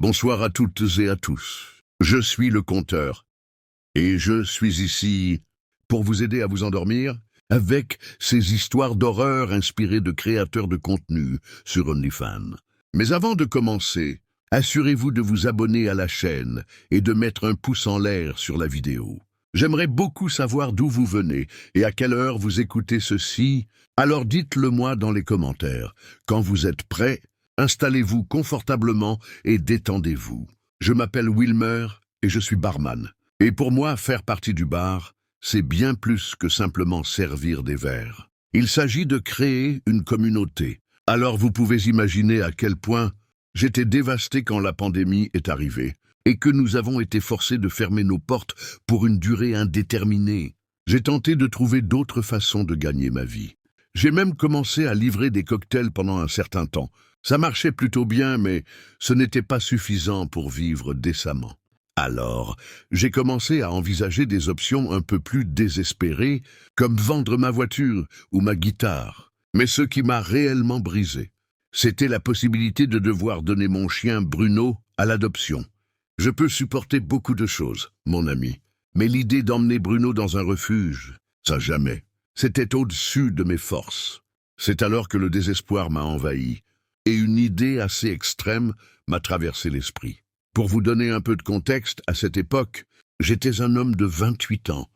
Bonsoir à toutes et à tous. Je suis le conteur et je suis ici pour vous aider à vous endormir avec ces histoires d'horreur inspirées de créateurs de contenu sur OnlyFans. Mais avant de commencer, assurez-vous de vous abonner à la chaîne et de mettre un pouce en l'air sur la vidéo. J'aimerais beaucoup savoir d'où vous venez et à quelle heure vous écoutez ceci, alors dites-le moi dans les commentaires. Quand vous êtes prêts, installez-vous confortablement et détendez-vous. Je m'appelle Wilmer et je suis barman. Et pour moi, faire partie du bar, c'est bien plus que simplement servir des verres. Il s'agit de créer une communauté. Alors vous pouvez imaginer à quel point j'étais dévasté quand la pandémie est arrivée et que nous avons été forcés de fermer nos portes pour une durée indéterminée. J'ai tenté de trouver d'autres façons de gagner ma vie. J'ai même commencé à livrer des cocktails pendant un certain temps. Ça marchait plutôt bien, mais ce n'était pas suffisant pour vivre décemment. Alors, j'ai commencé à envisager des options un peu plus désespérées, comme vendre ma voiture ou ma guitare. Mais ce qui m'a réellement brisé, c'était la possibilité de devoir donner mon chien Bruno à l'adoption. Je peux supporter beaucoup de choses, mon ami, mais l'idée d'emmener Bruno dans un refuge, ça jamais. C'était au-dessus de mes forces. C'est alors que le désespoir m'a envahi, et une idée assez extrême m'a traversé l'esprit. Pour vous donner un peu de contexte, à cette époque, j'étais un homme de 28 ans.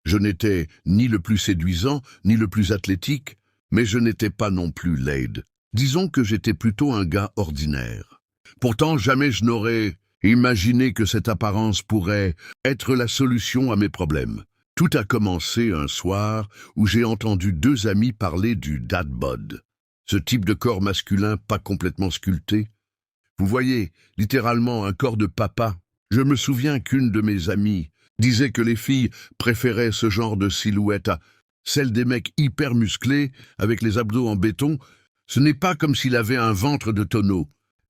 Je n'étais ni le plus séduisant, ni le plus athlétique, mais je n'étais pas non plus laid. Disons que j'étais plutôt un gars ordinaire. Pourtant, jamais je n'aurais imaginé que cette apparence pourrait être la solution à mes problèmes. Tout a commencé un soir où j'ai entendu deux amis parler du dad bod. Ce type de corps masculin pas complètement sculpté. Vous voyez, littéralement un corps de papa. Je me souviens qu'une de mes amies disait que les filles préféraient ce genre de silhouette à celle des mecs hyper musclés avec les abdos en béton. Ce n'est pas comme s'il avait un ventre de tonneau,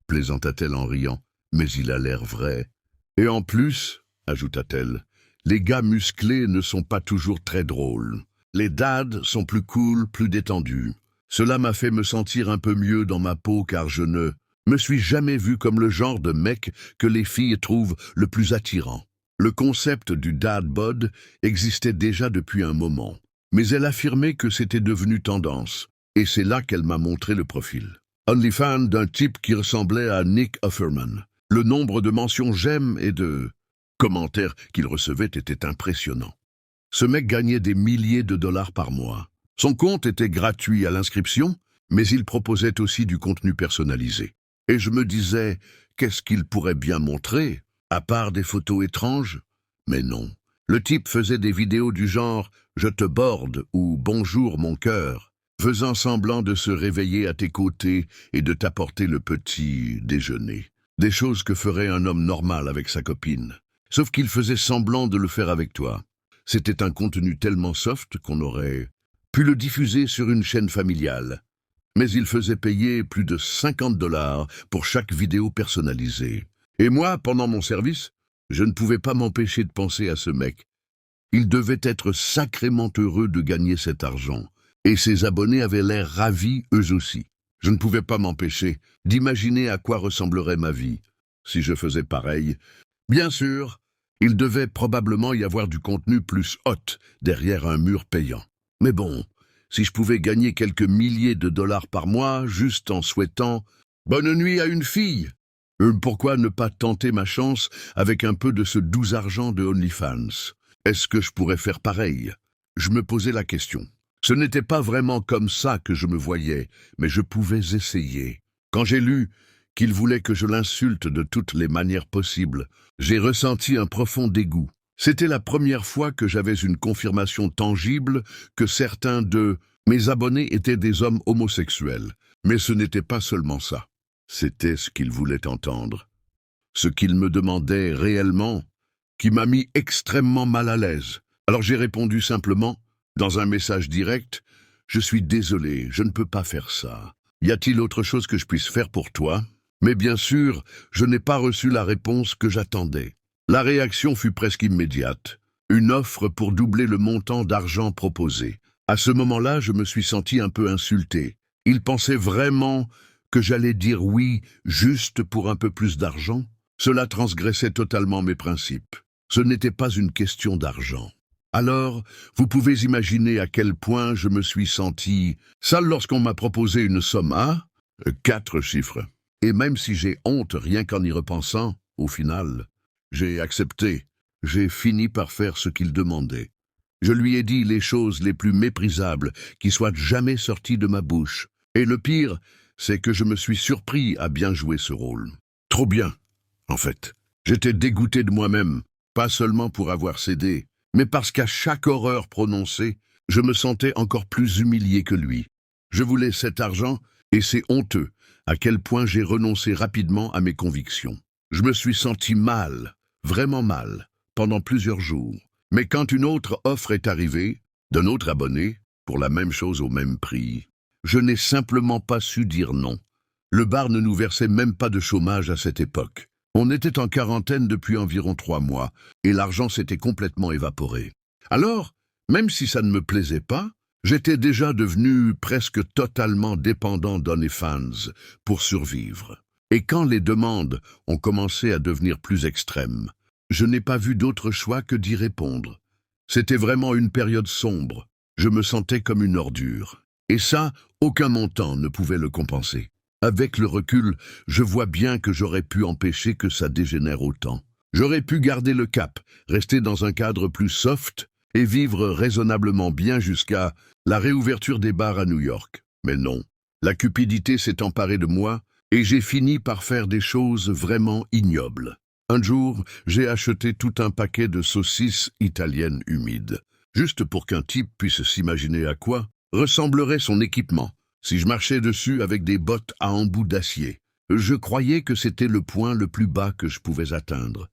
plaisanta-t-elle en riant, mais il a l'air vrai. Et en plus, ajouta-t-elle, les gars musclés ne sont pas toujours très drôles. Les dads sont plus cool, plus détendus. Cela m'a fait me sentir un peu mieux dans ma peau car je ne me suis jamais vu comme le genre de mec que les filles trouvent le plus attirant. Le concept du dad bod existait déjà depuis un moment, mais elle affirmait que c'était devenu tendance, et c'est là qu'elle m'a montré le profil. OnlyFans d'un type qui ressemblait à Nick Offerman. Le nombre de mentions j'aime et de commentaires qu'il recevait était impressionnant. Ce mec gagnait des milliers de dollars par mois. Son compte était gratuit à l'inscription, mais il proposait aussi du contenu personnalisé. Et je me disais, qu'est-ce qu'il pourrait bien montrer, à part des photos étranges? Mais non. Le type faisait des vidéos du genre « Je te borde » ou « Bonjour mon cœur », faisant semblant de se réveiller à tes côtés et de t'apporter le petit déjeuner. Des choses que ferait un homme normal avec sa copine. Sauf qu'il faisait semblant de le faire avec toi. C'était un contenu tellement soft qu'on aurait pu le diffuser sur une chaîne familiale. Mais il faisait payer plus de 50 $ pour chaque vidéo personnalisée. Et moi, pendant mon service, je ne pouvais pas m'empêcher de penser à ce mec. Il devait être sacrément heureux de gagner cet argent. Et ses abonnés avaient l'air ravis eux aussi. Je ne pouvais pas m'empêcher d'imaginer à quoi ressemblerait ma vie si je faisais pareil. Bien sûr, il devait probablement y avoir du contenu plus hot derrière un mur payant. Mais bon, si je pouvais gagner quelques milliers de dollars par mois juste en souhaitant « Bonne nuit à une fille !» Pourquoi ne pas tenter ma chance avec un peu de ce doux argent de OnlyFans? Est-ce que je pourrais faire pareil? Je me posais la question. Ce n'était pas vraiment comme ça que je me voyais, mais je pouvais essayer. Quand j'ai lu qu'il voulait que je l'insulte de toutes les manières possibles, j'ai ressenti un profond dégoût. C'était la première fois que j'avais une confirmation tangible que certains de mes abonnés étaient des hommes homosexuels. Mais ce n'était pas seulement ça. C'était ce qu'ils voulaient entendre. Ce qu'ils me demandaient réellement, qui m'a mis extrêmement mal à l'aise. Alors j'ai répondu simplement, dans un message direct, « Je suis désolé, je ne peux pas faire ça. Y a-t-il autre chose que je puisse faire pour toi ?» Mais bien sûr, je n'ai pas reçu la réponse que j'attendais. La réaction fut presque immédiate. Une offre pour doubler le montant d'argent proposé. À ce moment-là, je me suis senti un peu insulté. Ils pensaient vraiment que j'allais dire oui juste pour un peu plus d'argent? Cela transgressait totalement mes principes. Ce n'était pas une question d'argent. Alors, vous pouvez imaginer à quel point je me suis senti sale lorsqu'on m'a proposé une somme à 4 chiffres. Et même si j'ai honte rien qu'en y repensant, au final, j'ai accepté. J'ai fini par faire ce qu'il demandait. Je lui ai dit les choses les plus méprisables qui soient jamais sorties de ma bouche. Et le pire, c'est que je me suis surpris à bien jouer ce rôle. Trop bien, en fait. J'étais dégoûté de moi-même, pas seulement pour avoir cédé, mais parce qu'à chaque horreur prononcée, je me sentais encore plus humilié que lui. Je voulais cet argent, et c'est honteux à quel point j'ai renoncé rapidement à mes convictions. Je me suis senti mal, vraiment mal, pendant plusieurs jours. Mais quand une autre offre est arrivée, d'un autre abonné, pour la même chose au même prix, je n'ai simplement pas su dire non. Le bar ne nous versait même pas de chômage à cette époque. On était en quarantaine depuis environ 3 mois, et l'argent s'était complètement évaporé. Alors, même si ça ne me plaisait pas, j'étais déjà devenu presque totalement dépendant d'OnlyFans pour survivre. Et quand les demandes ont commencé à devenir plus extrêmes, je n'ai pas vu d'autre choix que d'y répondre. C'était vraiment une période sombre. Je me sentais comme une ordure. Et ça, aucun montant ne pouvait le compenser. Avec le recul, je vois bien que j'aurais pu empêcher que ça dégénère autant. J'aurais pu garder le cap, rester dans un cadre plus soft et vivre raisonnablement bien jusqu'à la réouverture des bars à New York. Mais non, la cupidité s'est emparée de moi et j'ai fini par faire des choses vraiment ignobles. Un jour, j'ai acheté tout un paquet de saucisses italiennes humides, juste pour qu'un type puisse s'imaginer à quoi ressemblerait son équipement si je marchais dessus avec des bottes à embout d'acier. Je croyais que c'était le point le plus bas que je pouvais atteindre.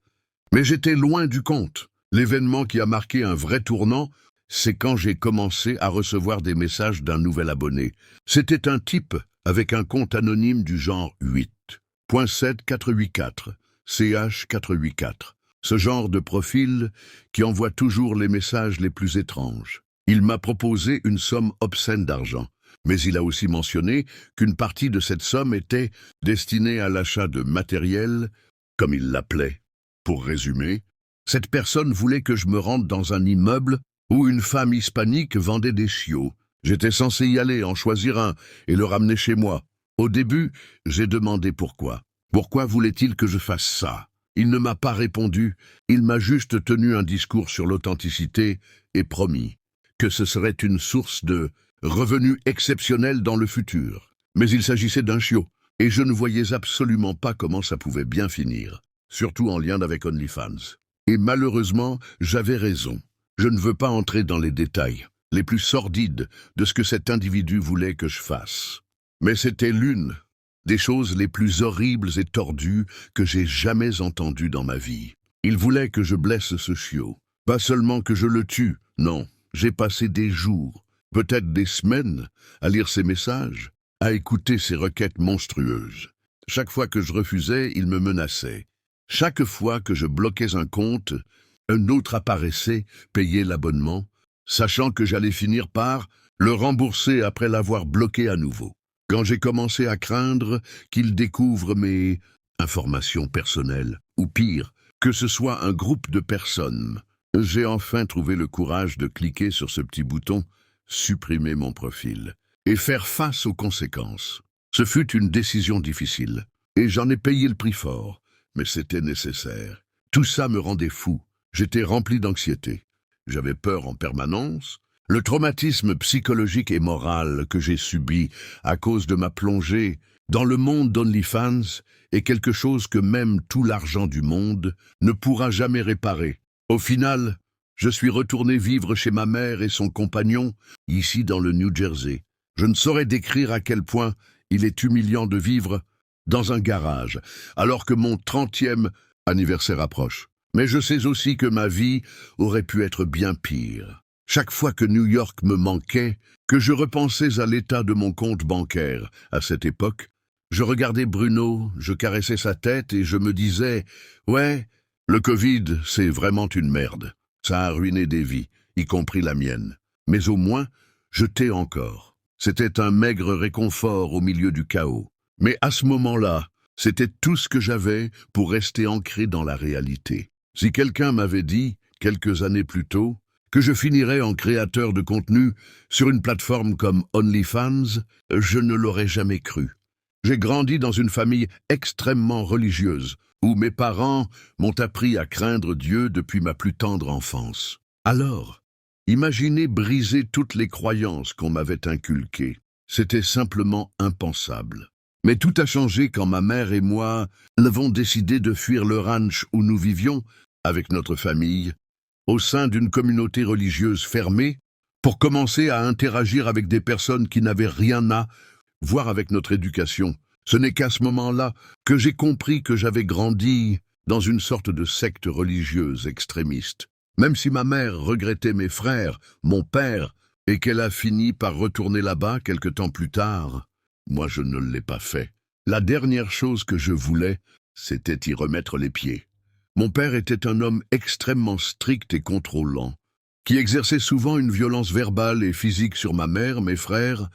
Mais j'étais loin du compte. L'événement qui a marqué un vrai tournant, c'est quand j'ai commencé à recevoir des messages d'un nouvel abonné. C'était un type avec un compte anonyme du genre 8.7484, CH484. Ce genre de profil qui envoie toujours les messages les plus étranges. Il m'a proposé une somme obscène d'argent. Mais il a aussi mentionné qu'une partie de cette somme était destinée à l'achat de matériel, comme il l'appelait. Pour résumer, cette personne voulait que je me rende dans un immeuble où une femme hispanique vendait des chiots. J'étais censé y aller, en choisir un et le ramener chez moi. Au début, j'ai demandé pourquoi. Pourquoi voulait-il que je fasse ça? Il ne m'a pas répondu, il m'a juste tenu un discours sur l'authenticité et promis que ce serait une source de revenu exceptionnel dans le futur. Mais il s'agissait d'un chiot, et je ne voyais absolument pas comment ça pouvait bien finir, surtout en lien avec OnlyFans. Et malheureusement, j'avais raison. Je ne veux pas entrer dans les détails, les plus sordides, de ce que cet individu voulait que je fasse. Mais c'était l'une des choses les plus horribles et tordues que j'ai jamais entendues dans ma vie. Il voulait que je blesse ce chiot. Pas seulement que je le tue, non. J'ai passé des jours, peut-être des semaines, à lire ses messages, à écouter ses requêtes monstrueuses. Chaque fois que je refusais, il me menaçait. Chaque fois que je bloquais un compte, un autre apparaissait, payait l'abonnement, sachant que j'allais finir par le rembourser après l'avoir bloqué à nouveau. Quand j'ai commencé à craindre qu'il découvre mes informations personnelles, ou pire, que ce soit un groupe de personnes, j'ai enfin trouvé le courage de cliquer sur ce petit bouton « Supprimer mon profil » et faire face aux conséquences. Ce fut une décision difficile, et j'en ai payé le prix fort, mais c'était nécessaire. Tout ça me rendait fou. J'étais rempli d'anxiété. J'avais peur en permanence. Le traumatisme psychologique et moral que j'ai subi à cause de ma plongée dans le monde d'OnlyFans est quelque chose que même tout l'argent du monde ne pourra jamais réparer. Au final, je suis retourné vivre chez ma mère et son compagnon, ici dans le New Jersey. Je ne saurais décrire à quel point il est humiliant de vivre dans un garage, alors que mon 30e anniversaire approche. Mais je sais aussi que ma vie aurait pu être bien pire. Chaque fois que New York me manquait, que je repensais à l'état de mon compte bancaire à cette époque, je regardais Bruno, je caressais sa tête et je me disais « Ouais, le Covid, c'est vraiment une merde. Ça a ruiné des vies, y compris la mienne. Mais au moins, je t'ai encore. » C'était un maigre réconfort au milieu du chaos. Mais à ce moment-là, C'était tout ce que j'avais pour rester ancré dans la réalité. Si quelqu'un m'avait dit, quelques années plus tôt, que je finirais en créateur de contenu sur une plateforme comme OnlyFans, je ne l'aurais jamais cru. J'ai grandi dans une famille extrêmement religieuse, où mes parents m'ont appris à craindre Dieu depuis ma plus tendre enfance. Alors, imaginez briser toutes les croyances qu'on m'avait inculquées. C'était simplement impensable. Mais tout a changé quand ma mère et moi avons décidé de fuir le ranch où nous vivions, avec notre famille, au sein d'une communauté religieuse fermée, pour commencer à interagir avec des personnes qui n'avaient rien à voir avec notre éducation. Ce n'est qu'à ce moment-là que j'ai compris que j'avais grandi dans une sorte de secte religieuse extrémiste. Même si ma mère regrettait mes frères, mon père, et qu'elle a fini par retourner là-bas quelque temps plus tard, moi je ne l'ai pas fait. La dernière chose que je voulais, c'était y remettre les pieds. Mon père était un homme extrêmement strict et contrôlant, qui exerçait souvent une violence verbale et physique sur ma mère, mes frères,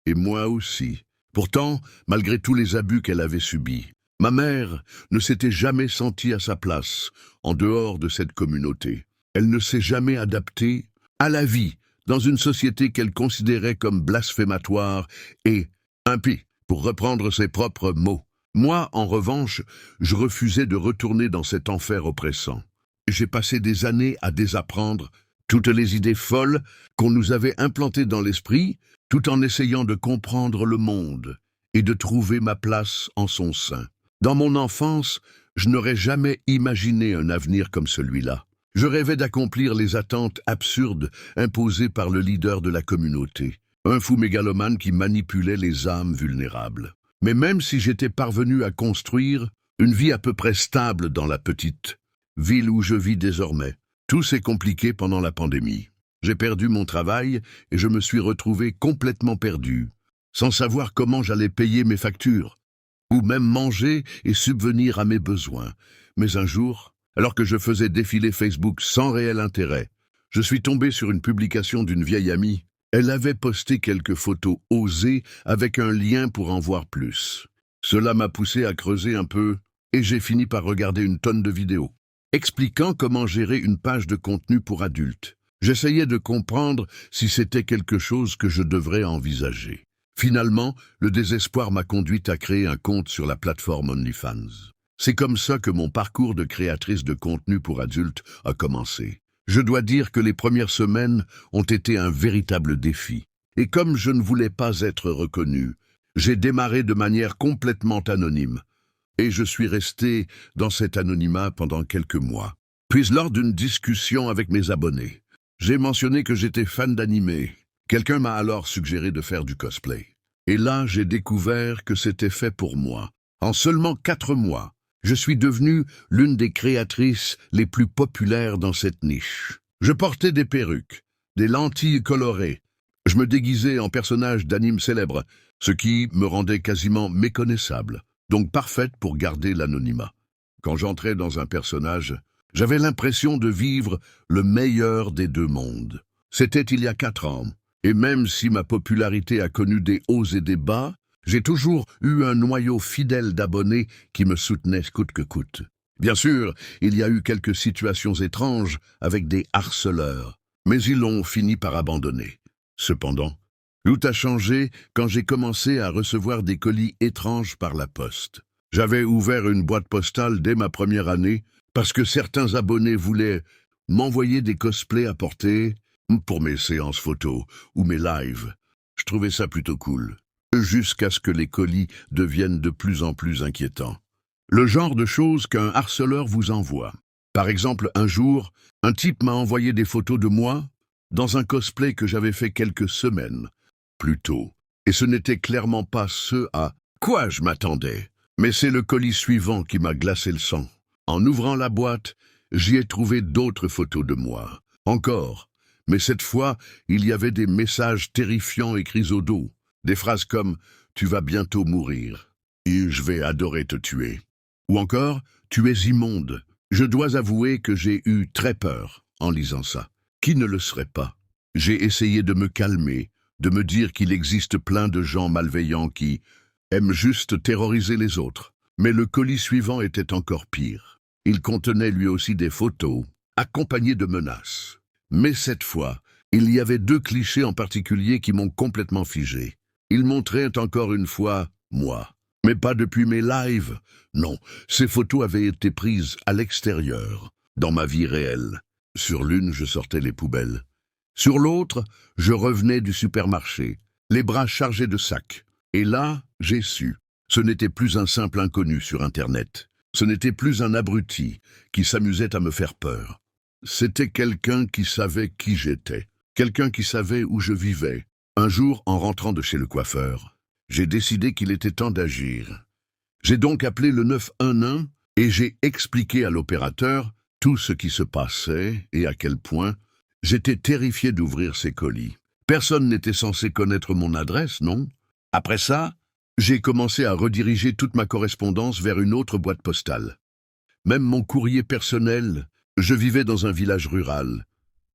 et moi aussi. Pourtant, malgré tous les abus qu'elle avait subis, ma mère ne s'était jamais sentie à sa place, en dehors de cette communauté. Elle ne s'est jamais adaptée à la vie, dans une société qu'elle considérait comme blasphématoire et impie, pour reprendre ses propres mots. Moi, en revanche, je refusais de retourner dans cet enfer oppressant. J'ai passé des années à désapprendre toutes les idées folles qu'on nous avait implantées dans l'esprit, tout en essayant de comprendre le monde et de trouver ma place en son sein. Dans mon enfance, je n'aurais jamais imaginé un avenir comme celui-là. Je rêvais d'accomplir les attentes absurdes imposées par le leader de la communauté, un fou mégalomane qui manipulait les âmes vulnérables. Mais même si j'étais parvenu à construire une vie à peu près stable dans la petite ville où je vis désormais, tout s'est compliqué pendant la pandémie. J'ai perdu mon travail et je me suis retrouvé complètement perdu, sans savoir comment j'allais payer mes factures, ou même manger et subvenir à mes besoins. Mais un jour, alors que je faisais défiler Facebook sans réel intérêt, je suis tombé sur une publication d'une vieille amie. Elle avait posté quelques photos osées avec un lien pour en voir plus. Cela m'a poussé à creuser un peu et j'ai fini par regarder une tonne de vidéos, expliquant comment gérer une page de contenu pour adultes. J'essayais de comprendre si c'était quelque chose que je devrais envisager. Finalement, le désespoir m'a conduite à créer un compte sur la plateforme OnlyFans. C'est comme ça que mon parcours de créatrice de contenu pour adultes a commencé. Je dois dire que les premières semaines ont été un véritable défi. Et comme je ne voulais pas être reconnu, j'ai démarré de manière complètement anonyme. Et je suis resté dans cet anonymat pendant quelques mois. Puis lors d'une discussion avec mes abonnés, j'ai mentionné que j'étais fan d'anime. Quelqu'un m'a alors suggéré de faire du cosplay. Et là, j'ai découvert que c'était fait pour moi. En seulement 4 mois, je suis devenue l'une des créatrices les plus populaires dans cette niche. Je portais des perruques, des lentilles colorées. Je me déguisais en personnage d'anime célèbre, ce qui me rendait quasiment méconnaissable, donc parfaite pour garder l'anonymat. Quand j'entrais dans un personnage, j'avais l'impression de vivre le meilleur des deux mondes. C'était il y a 4 ans, et même si ma popularité a connu des hauts et des bas, j'ai toujours eu un noyau fidèle d'abonnés qui me soutenaient coûte que coûte. Bien sûr, il y a eu quelques situations étranges avec des harceleurs, mais ils ont fini par abandonner. Cependant, tout a changé quand j'ai commencé à recevoir des colis étranges par la poste. J'avais ouvert une boîte postale dès ma première année parce que certains abonnés voulaient m'envoyer des cosplays à porter pour mes séances photos ou mes lives. Je trouvais ça plutôt cool, jusqu'à ce que les colis deviennent de plus en plus inquiétants. Le genre de choses qu'un harceleur vous envoie. Par exemple, un jour, un type m'a envoyé des photos de moi dans un cosplay que j'avais fait quelques semaines plus tôt. Et ce n'était clairement pas ce à quoi je m'attendais. Mais c'est le colis suivant qui m'a glacé le sang. En ouvrant la boîte, j'y ai trouvé d'autres photos de moi. Encore. Mais cette fois, il y avait des messages terrifiants écrits au dos. Des phrases comme « Tu vas bientôt mourir » et « Je vais adorer te tuer ». Ou encore « Tu es immonde ». Je dois avouer que j'ai eu très peur en lisant ça. Qui ne le serait pas? J'ai essayé de me calmer, de me dire qu'il existe plein de gens malveillants qui aiment juste terroriser les autres. Mais le colis suivant était encore pire. Il contenait lui aussi des photos, accompagnées de menaces. Mais cette fois, il y avait deux clichés en particulier qui m'ont complètement figé. Ils montraient encore une fois moi. Mais pas depuis mes lives. Non, ces photos avaient été prises à l'extérieur, dans ma vie réelle. Sur l'une, je sortais les poubelles. Sur l'autre, je revenais du supermarché, les bras chargés de sacs. Et là, j'ai su. Ce n'était plus un simple inconnu sur Internet. Ce n'était plus un abruti qui s'amusait à me faire peur. C'était quelqu'un qui savait qui j'étais, quelqu'un qui savait où je vivais. Un jour, en rentrant de chez le coiffeur, j'ai décidé qu'il était temps d'agir. J'ai donc appelé le 911 et j'ai expliqué à l'opérateur tout ce qui se passait et à quel point j'étais terrifié d'ouvrir ces colis. Personne n'était censé connaître mon adresse, non? Après ça, j'ai commencé à rediriger toute ma correspondance vers une autre boîte postale. Même mon courrier personnel, je vivais dans un village rural,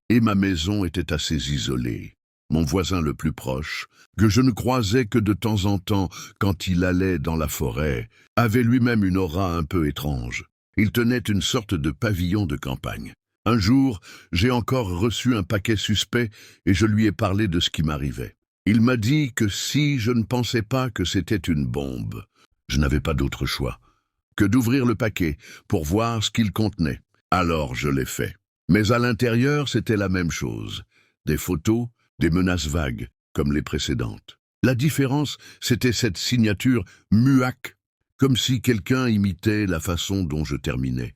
et ma maison était assez isolée. Mon voisin le plus proche, que je ne croisais que de temps en temps quand il allait dans la forêt, avait lui-même une aura un peu étrange. Il tenait une sorte de pavillon de campagne. Un jour, j'ai encore reçu un paquet suspect et je lui ai parlé de ce qui m'arrivait. Il m'a dit que si je ne pensais pas que c'était une bombe, je n'avais pas d'autre choix que d'ouvrir le paquet pour voir ce qu'il contenait. Alors je l'ai fait. Mais à l'intérieur, c'était la même chose. Des photos, des menaces vagues, comme les précédentes. La différence, c'était cette signature muac, comme si quelqu'un imitait la façon dont je terminais.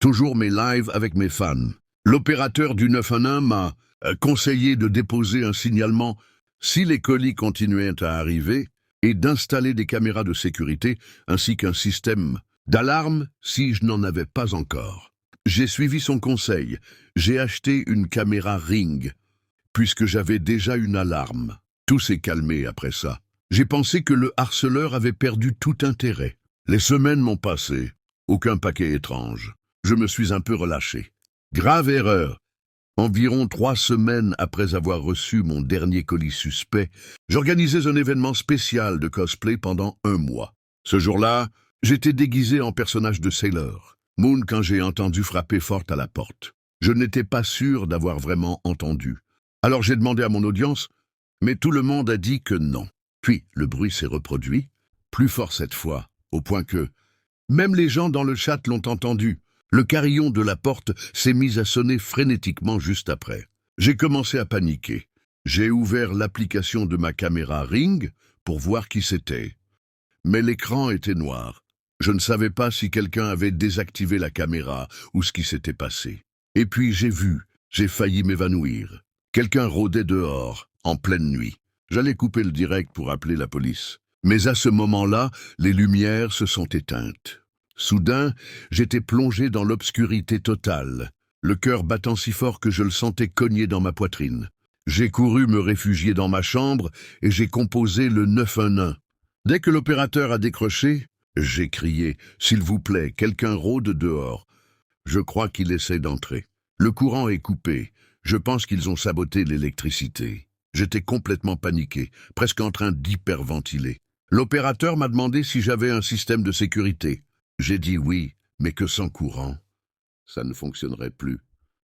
Toujours mes lives avec mes fans. L'opérateur du 911 m'a conseillé de déposer un signalement si les colis continuaient à arriver et d'installer des caméras de sécurité ainsi qu'un système d'alarme si je n'en avais pas encore. J'ai suivi son conseil. J'ai acheté une caméra Ring, puisque j'avais déjà une alarme. Tout s'est calmé après ça. J'ai pensé que le harceleur avait perdu tout intérêt. Les semaines m'ont passé. Aucun paquet étrange. Je me suis un peu relâché. Grave erreur. Environ 3 semaines après avoir reçu mon dernier colis suspect, j'organisais un événement spécial de cosplay pendant 1 mois. Ce jour-là, j'étais déguisé en personnage de Sailor Moon quand j'ai entendu frapper fort à la porte. Je n'étais pas sûr d'avoir vraiment entendu. Alors j'ai demandé à mon audience, mais tout le monde a dit que non. Puis le bruit s'est reproduit, plus fort cette fois, au point que même les gens dans le chat l'ont entendu. Le carillon de la porte s'est mis à sonner frénétiquement juste après. J'ai commencé à paniquer. J'ai ouvert l'application de ma caméra Ring pour voir qui c'était. Mais l'écran était noir. Je ne savais pas si quelqu'un avait désactivé la caméra ou ce qui s'était passé. Et puis j'ai failli m'évanouir. Quelqu'un rôdait dehors, en pleine nuit. J'allais couper le direct pour appeler la police. Mais à ce moment-là, les lumières se sont éteintes. Soudain, j'étais plongé dans l'obscurité totale, le cœur battant si fort que je le sentais cogner dans ma poitrine. J'ai couru me réfugier dans ma chambre et j'ai composé le 911. Dès que l'opérateur a décroché, j'ai crié « S'il vous plaît, quelqu'un rôde dehors. Je crois qu'il essaie d'entrer. Le courant est coupé. Je pense qu'ils ont saboté l'électricité. » J'étais complètement paniqué, presque en train d'hyperventiler. L'opérateur m'a demandé si j'avais un système de sécurité. J'ai dit oui, mais que sans courant, ça ne fonctionnerait plus.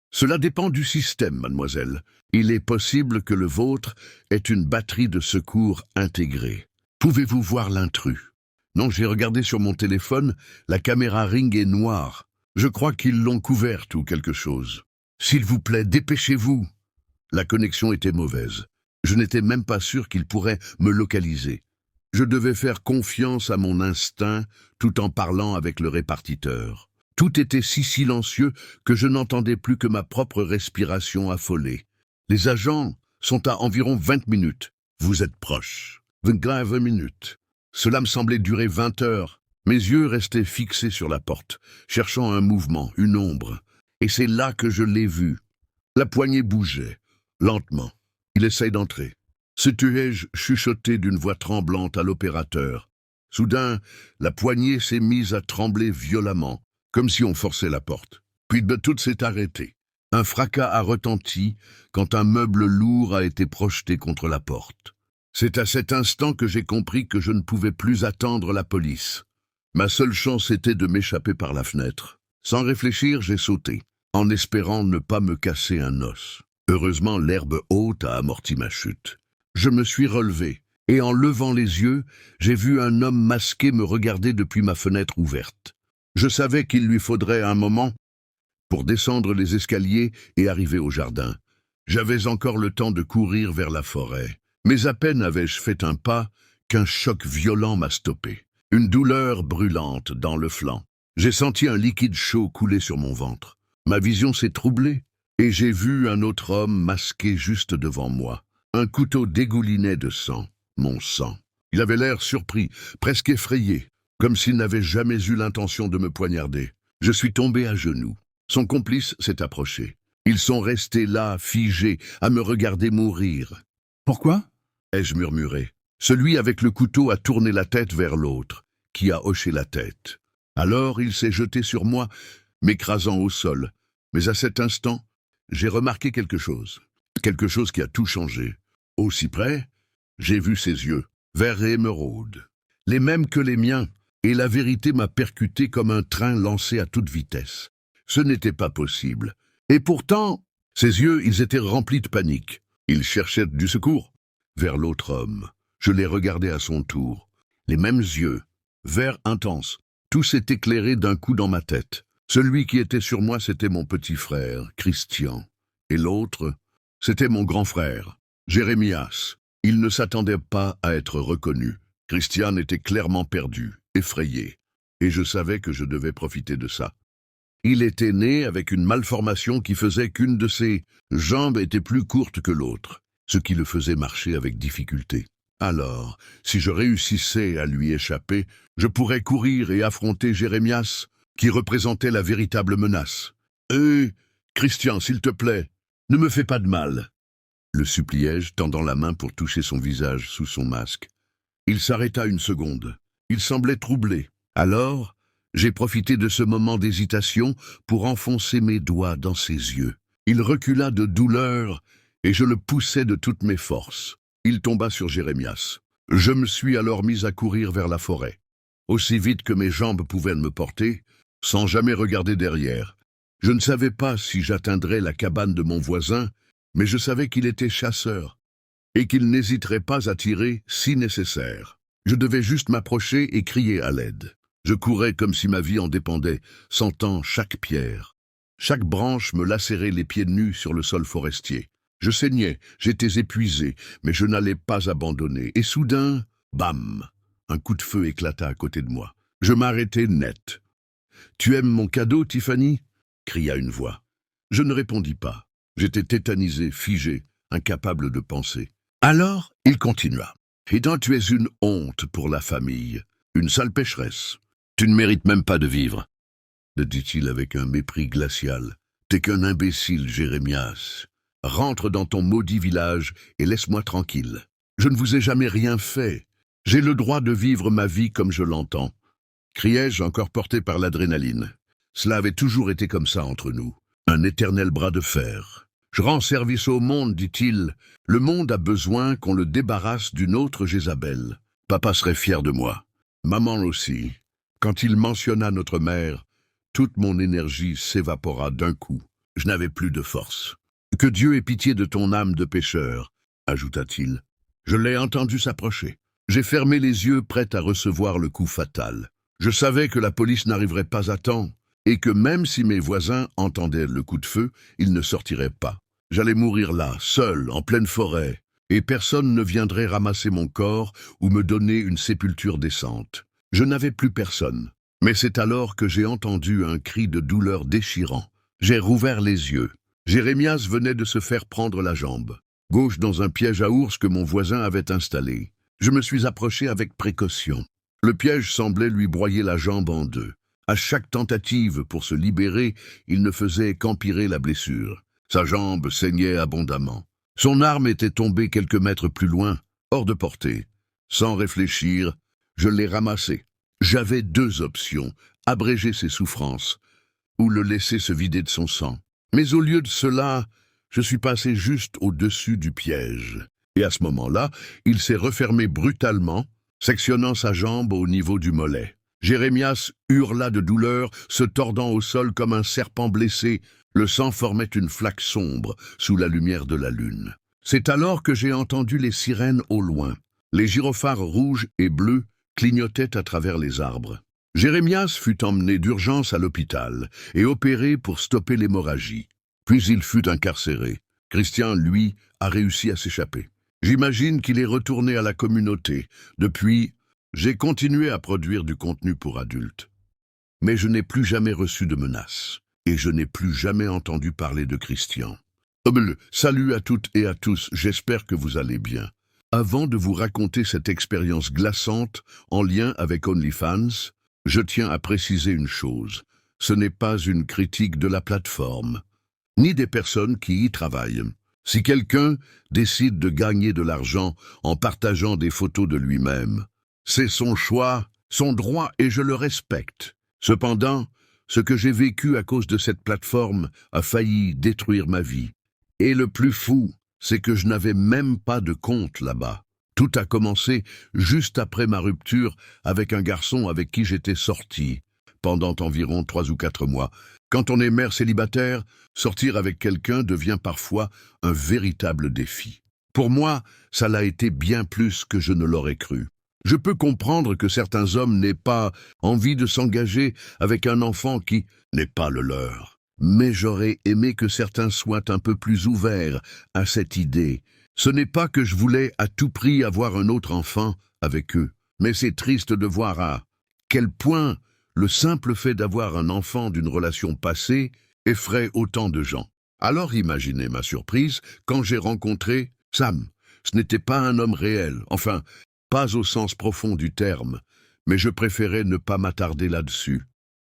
Cela dépend du système, mademoiselle. Il est possible que le vôtre ait une batterie de secours intégrée. Pouvez-vous voir l'intrus? Non, j'ai regardé sur mon téléphone, la caméra Ring est noire. Je crois qu'ils l'ont couverte ou quelque chose. S'il vous plaît, dépêchez-vous. La connexion était mauvaise. Je n'étais même pas sûr qu'il pourrait me localiser. Je devais faire confiance à mon instinct tout en parlant avec le répartiteur. Tout était si silencieux que je n'entendais plus que ma propre respiration affolée. Les agents sont à environ 20 minutes. Vous êtes proche. 20 minutes. Cela me semblait durer 20 heures. Mes yeux restaient fixés sur la porte, cherchant un mouvement, une ombre. Et c'est là que je l'ai vu. La poignée bougeait, lentement. Il essaye d'entrer. Sais-tu-je chuchoté d'une voix tremblante à l'opérateur. Soudain, la poignée s'est mise à trembler violemment, comme si on forçait la porte. Puis tout s'est arrêté. Un fracas a retenti quand un meuble lourd a été projeté contre la porte. C'est à cet instant que j'ai compris que je ne pouvais plus attendre la police. Ma seule chance était de m'échapper par la fenêtre. Sans réfléchir, j'ai sauté, en espérant ne pas me casser un os. Heureusement, l'herbe haute a amorti ma chute. Je me suis relevé, et en levant les yeux, j'ai vu un homme masqué me regarder depuis ma fenêtre ouverte. Je savais qu'il lui faudrait un moment pour descendre les escaliers et arriver au jardin. J'avais encore le temps de courir vers la forêt. Mais à peine avais-je fait un pas qu'un choc violent m'a stoppé. Une douleur brûlante dans le flanc. J'ai senti un liquide chaud couler sur mon ventre. Ma vision s'est troublée et j'ai vu un autre homme masqué juste devant moi. Un couteau dégoulinait de sang, mon sang. Il avait l'air surpris, presque effrayé, comme s'il n'avait jamais eu l'intention de me poignarder. Je suis tombé à genoux. Son complice s'est approché. Ils sont restés là, figés, à me regarder mourir. « Pourquoi ?» ai-je murmuré. Celui avec le couteau a tourné la tête vers l'autre, qui a hoché la tête. Alors il s'est jeté sur moi, m'écrasant au sol. Mais à cet instant, j'ai remarqué quelque chose qui a tout changé. Aussi près, j'ai vu ses yeux, vert et émeraude, les mêmes que les miens, et la vérité m'a percuté comme un train lancé à toute vitesse. Ce n'était pas possible. Et pourtant, ses yeux, ils étaient remplis de panique. Il cherchait du secours vers l'autre homme. Je l'ai regardé à son tour. Les mêmes yeux, vert intense. Tout s'est éclairé d'un coup dans ma tête. Celui qui était sur moi, c'était mon petit frère, Christian. Et l'autre, c'était mon grand frère, Jérémias. Il ne s'attendait pas à être reconnu. Christian était clairement perdu, effrayé. Et je savais que je devais profiter de ça. Il était né avec une malformation qui faisait qu'une de ses jambes était plus courte que l'autre, ce qui le faisait marcher avec difficulté. Alors, si je réussissais à lui échapper, je pourrais courir et affronter Jérémias, qui représentait la véritable menace. « Christian, s'il te plaît, ne me fais pas de mal !» le suppliai-je, tendant la main pour toucher son visage sous son masque. Il s'arrêta une seconde. Il semblait troublé. Alors, j'ai profité de ce moment d'hésitation pour enfoncer mes doigts dans ses yeux. Il recula de douleur et je le poussai de toutes mes forces. Il tomba sur Jérémias. Je me suis alors mis à courir vers la forêt, aussi vite que mes jambes pouvaient me porter, sans jamais regarder derrière. Je ne savais pas si j'atteindrais la cabane de mon voisin, mais je savais qu'il était chasseur et qu'il n'hésiterait pas à tirer si nécessaire. Je devais juste m'approcher et crier à l'aide. Je courais comme si ma vie en dépendait, sentant chaque pierre. Chaque branche me lacérait les pieds nus sur le sol forestier. Je saignais, j'étais épuisé, mais je n'allais pas abandonner. Et soudain, bam! Un coup de feu éclata à côté de moi. Je m'arrêtai net. « Tu aimes mon cadeau, Tiffany ?» cria une voix. Je ne répondis pas. J'étais tétanisé, figé, incapable de penser. Alors, il continua. « Et donc tu es une honte pour la famille, une sale pécheresse. Tu ne mérites même pas de vivre. » le dit-il avec un mépris glacial. « T'es qu'un imbécile, Jérémias. Rentre dans ton maudit village et laisse-moi tranquille. Je ne vous ai jamais rien fait. J'ai le droit de vivre ma vie comme je l'entends. » criai-je, encore porté par l'adrénaline. Cela avait toujours été comme ça entre nous, un éternel bras de fer. « Je rends service au monde, dit-il. Le monde a besoin qu'on le débarrasse d'une autre Jézabel. Papa serait fier de moi. Maman aussi. » Quand il mentionna notre mère, toute mon énergie s'évapora d'un coup. Je n'avais plus de force. « Que Dieu ait pitié de ton âme de pécheur, » ajouta-t-il. Je l'ai entendu s'approcher. J'ai fermé les yeux, prêt à recevoir le coup fatal. Je savais que la police n'arriverait pas à temps, et que même si mes voisins entendaient le coup de feu, ils ne sortiraient pas. J'allais mourir là, seul, en pleine forêt, et personne ne viendrait ramasser mon corps ou me donner une sépulture décente. Je n'avais plus personne. Mais c'est alors que j'ai entendu un cri de douleur déchirant. J'ai rouvert les yeux. Jérémias venait de se faire prendre la jambe gauche dans un piège à ours que mon voisin avait installé. Je me suis approché avec précaution. Le piège semblait lui broyer la jambe en deux. À chaque tentative pour se libérer, il ne faisait qu'empirer la blessure. Sa jambe saignait abondamment. Son arme était tombée quelques mètres plus loin, hors de portée. Sans réfléchir, je l'ai ramassé. J'avais deux options, abréger ses souffrances ou le laisser se vider de son sang. Mais au lieu de cela, je suis passé juste au-dessus du piège. Et à ce moment-là, il s'est refermé brutalement, sectionnant sa jambe au niveau du mollet. Jérémias hurla de douleur, se tordant au sol comme un serpent blessé. Le sang formait une flaque sombre sous la lumière de la lune. C'est alors que j'ai entendu les sirènes au loin. Les gyrophares rouges et bleus clignotaient à travers les arbres. Jérémias fut emmené d'urgence à l'hôpital et opéré pour stopper l'hémorragie. Puis il fut incarcéré. Christian, lui, a réussi à s'échapper. J'imagine qu'il est retourné à la communauté. Depuis, j'ai continué à produire du contenu pour adultes. Mais je n'ai plus jamais reçu de menaces. Et je n'ai plus jamais entendu parler de Christian. Salut à toutes et à tous, j'espère que vous allez bien. Avant de vous raconter cette expérience glaçante en lien avec OnlyFans, je tiens à préciser une chose. Ce n'est pas une critique de la plateforme, ni des personnes qui y travaillent. Si quelqu'un décide de gagner de l'argent en partageant des photos de lui-même, c'est son choix, son droit et je le respecte. Cependant, ce que j'ai vécu à cause de cette plateforme a failli détruire ma vie. Et le plus fou, c'est que je n'avais même pas de compte là-bas. Tout a commencé juste après ma rupture avec un garçon avec qui j'étais sorti pendant environ 3 ou 4 mois. Quand on est mère célibataire, sortir avec quelqu'un devient parfois un véritable défi. Pour moi, ça l'a été bien plus que je ne l'aurais cru. Je peux comprendre que certains hommes n'aient pas envie de s'engager avec un enfant qui n'est pas le leur. Mais j'aurais aimé que certains soient un peu plus ouverts à cette idée. Ce n'est pas que je voulais à tout prix avoir un autre enfant avec eux, mais c'est triste de voir à quel point le simple fait d'avoir un enfant d'une relation passée effraie autant de gens. Alors imaginez ma surprise quand j'ai rencontré Sam. Ce n'était pas un homme réel, enfin, pas au sens profond du terme, mais je préférais ne pas m'attarder là-dessus.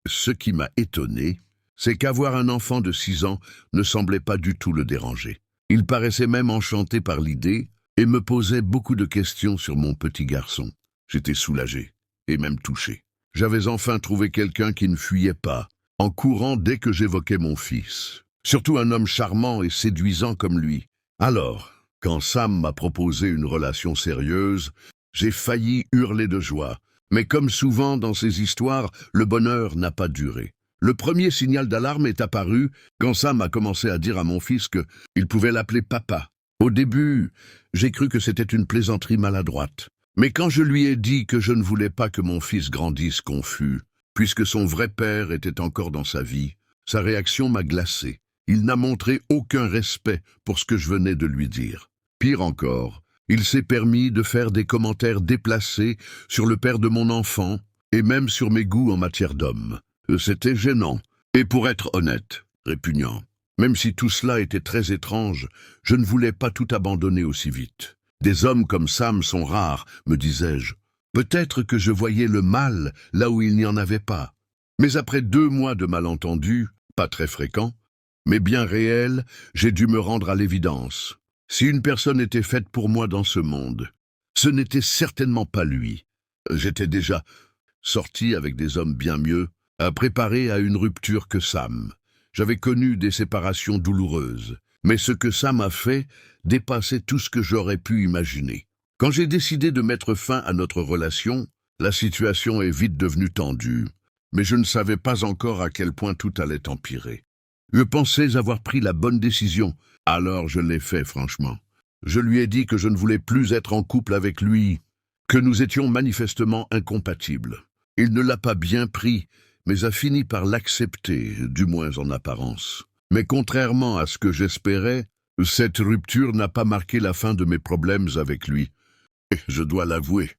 Ce qui m'a étonné, c'est qu'avoir un enfant de 6 ans ne semblait pas du tout le déranger. Il paraissait même enchanté par l'idée et me posait beaucoup de questions sur mon petit garçon. J'étais soulagé et même touché. J'avais enfin trouvé quelqu'un qui ne fuyait pas, en courant dès que j'évoquais mon fils. Surtout un homme charmant et séduisant comme lui. Alors, quand Sam m'a proposé une relation sérieuse, j'ai failli hurler de joie. Mais comme souvent dans ces histoires, le bonheur n'a pas duré. Le premier signal d'alarme est apparu quand Sam a commencé à dire à mon fils qu'il pouvait l'appeler papa. Au début, j'ai cru que c'était une plaisanterie maladroite. Mais quand je lui ai dit que je ne voulais pas que mon fils grandisse confus, puisque son vrai père était encore dans sa vie, sa réaction m'a glacé. Il n'a montré aucun respect pour ce que je venais de lui dire. Pire encore, il s'est permis de faire des commentaires déplacés sur le père de mon enfant et même sur mes goûts en matière d'homme. C'était gênant et, pour être honnête, répugnant. Même si tout cela était très étrange, je ne voulais pas tout abandonner aussi vite. Des hommes comme Sam sont rares, me disais-je. Peut-être que je voyais le mal là où il n'y en avait pas. Mais après 2 mois de malentendus, pas très fréquents, mais bien réels, j'ai dû me rendre à l'évidence. Si une personne était faite pour moi dans ce monde, ce n'était certainement pas lui. J'étais déjà sorti avec des hommes bien mieux, à préparer à une rupture que Sam. J'avais connu des séparations douloureuses, mais ce que Sam a fait dépassait tout ce que j'aurais pu imaginer. Quand j'ai décidé de mettre fin à notre relation, la situation est vite devenue tendue, mais je ne savais pas encore à quel point tout allait empirer. Je pensais avoir pris la bonne décision, alors je l'ai fait franchement. Je lui ai dit que je ne voulais plus être en couple avec lui, que nous étions manifestement incompatibles. Il ne l'a pas bien pris, mais a fini par l'accepter, du moins en apparence. Mais contrairement à ce que j'espérais, cette rupture n'a pas marqué la fin de mes problèmes avec lui. Et je dois l'avouer,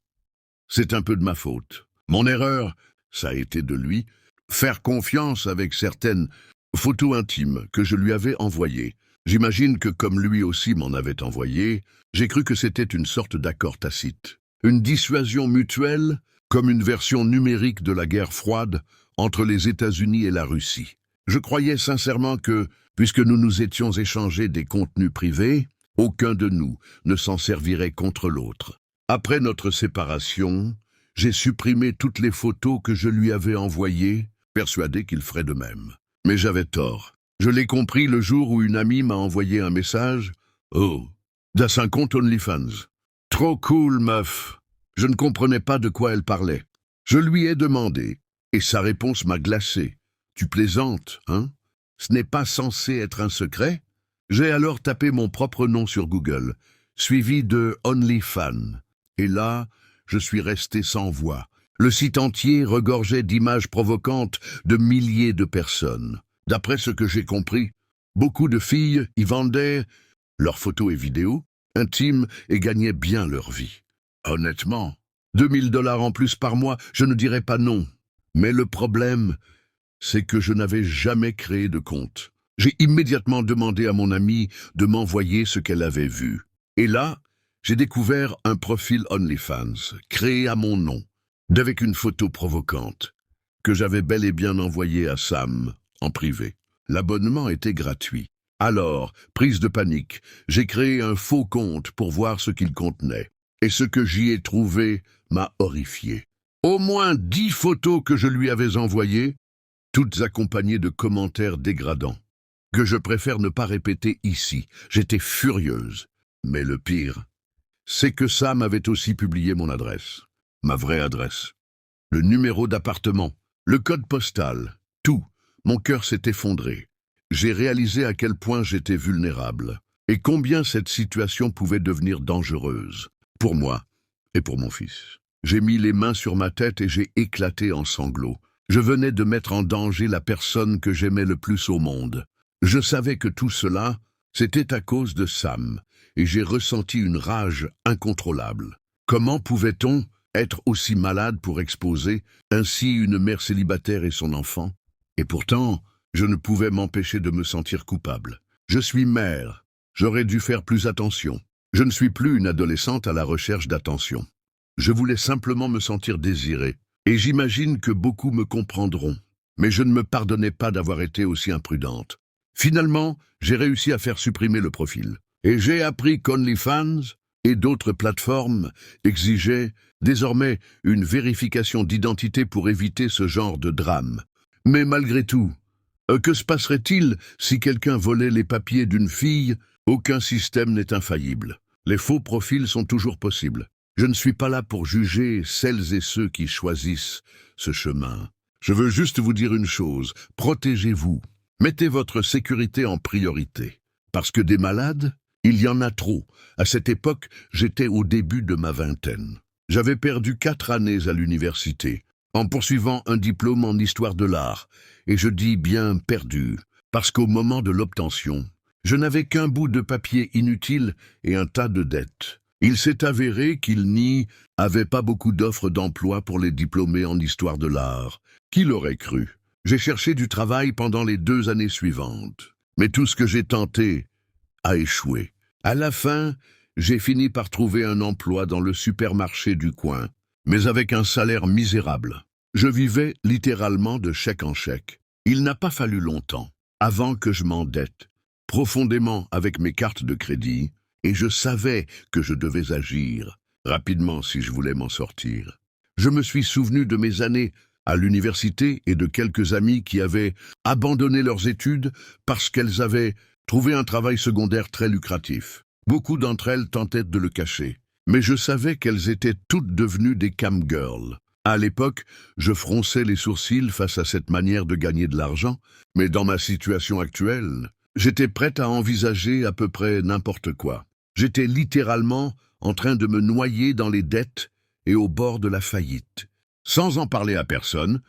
c'est un peu de ma faute. Mon erreur, ça a été de lui, faire confiance avec certaines photos intimes que je lui avais envoyées. J'imagine que comme lui aussi m'en avait envoyé, j'ai cru que c'était une sorte d'accord tacite. Une dissuasion mutuelle, comme une version numérique de la guerre froide entre les États-Unis et la Russie. Je croyais sincèrement que, puisque nous nous étions échangés des contenus privés, aucun de nous ne s'en servirait contre l'autre. Après notre séparation, j'ai supprimé toutes les photos que je lui avais envoyées, persuadé qu'il ferait de même. Mais j'avais tort. Je l'ai compris le jour où une amie m'a envoyé un message. « Oh, das un compte OnlyFans. Trop cool, meuf !» Je ne comprenais pas de quoi elle parlait. Je lui ai demandé, et sa réponse m'a glacé. Tu plaisantes, hein? Ce n'est pas censé être un secret? J'ai alors tapé mon propre nom sur Google, suivi de OnlyFans. Et là, je suis resté sans voix. Le site entier regorgeait d'images provocantes de milliers de personnes. D'après ce que j'ai compris, beaucoup de filles y vendaient leurs photos et vidéos intimes et gagnaient bien leur vie. Honnêtement, 2 000 $ en plus par mois, je ne dirais pas non. Mais le problème, c'est que je n'avais jamais créé de compte. J'ai immédiatement demandé à mon amie de m'envoyer ce qu'elle avait vu. Et là, j'ai découvert un profil OnlyFans, créé à mon nom, avec une photo provocante, que j'avais bel et bien envoyée à Sam, en privé. L'abonnement était gratuit. Alors, prise de panique, j'ai créé un faux compte pour voir ce qu'il contenait. Et ce que j'y ai trouvé m'a horrifié. Au moins 10 photos que je lui avais envoyées, toutes accompagnées de commentaires dégradants, que je préfère ne pas répéter ici. J'étais furieuse. Mais le pire, c'est que Sam avait aussi publié mon adresse, ma vraie adresse, le numéro d'appartement, le code postal, tout. Mon cœur s'est effondré. J'ai réalisé à quel point j'étais vulnérable et combien cette situation pouvait devenir dangereuse, pour moi et pour mon fils. J'ai mis les mains sur ma tête et j'ai éclaté en sanglots. Je venais de mettre en danger la personne que j'aimais le plus au monde. Je savais que tout cela, c'était à cause de Sam, et j'ai ressenti une rage incontrôlable. Comment pouvait-on être aussi malade pour exposer ainsi une mère célibataire et son enfant? Et pourtant, je ne pouvais m'empêcher de me sentir coupable. Je suis mère, j'aurais dû faire plus attention. Je ne suis plus une adolescente à la recherche d'attention. Je voulais simplement me sentir désirée, et j'imagine que beaucoup me comprendront. Mais je ne me pardonnais pas d'avoir été aussi imprudente. Finalement, j'ai réussi à faire supprimer le profil. Et j'ai appris qu'OnlyFans et d'autres plateformes exigeaient désormais une vérification d'identité pour éviter ce genre de drame. Mais malgré tout, que se passerait-il si quelqu'un volait les papiers d'une fille? Aucun système n'est infaillible. Les faux profils sont toujours possibles. Je ne suis pas là pour juger celles et ceux qui choisissent ce chemin. Je veux juste vous dire une chose, protégez-vous. Mettez votre sécurité en priorité. Parce que des malades, il y en a trop. À cette époque, j'étais au début de ma vingtaine. J'avais perdu 4 années à l'université, en poursuivant un diplôme en histoire de l'art. Et je dis bien perdu, parce qu'au moment de l'obtention, je n'avais qu'un bout de papier inutile et un tas de dettes. Il s'est avéré qu'il n'y avait pas beaucoup d'offres d'emploi pour les diplômés en histoire de l'art. Qui l'aurait cru? J'ai cherché du travail pendant les 2 années suivantes. Mais tout ce que j'ai tenté a échoué. À la fin, j'ai fini par trouver un emploi dans le supermarché du coin, mais avec un salaire misérable. Je vivais littéralement de chèque en chèque. Il n'a pas fallu longtemps avant que je m'endette profondément avec mes cartes de crédit, et je savais que je devais agir rapidement si je voulais m'en sortir. Je me suis souvenu de mes années à l'université et de quelques amies qui avaient abandonné leurs études parce qu'elles avaient trouvé un travail secondaire très lucratif. Beaucoup d'entre elles tentaient de le cacher, mais je savais qu'elles étaient toutes devenues des cam girls. À l'époque, je fronçais les sourcils face à cette manière de gagner de l'argent, mais dans ma situation actuelle, j'étais prête à envisager à peu près n'importe quoi. J'étais littéralement en train de me noyer dans les dettes et au bord de la faillite. Sans en parler à personne,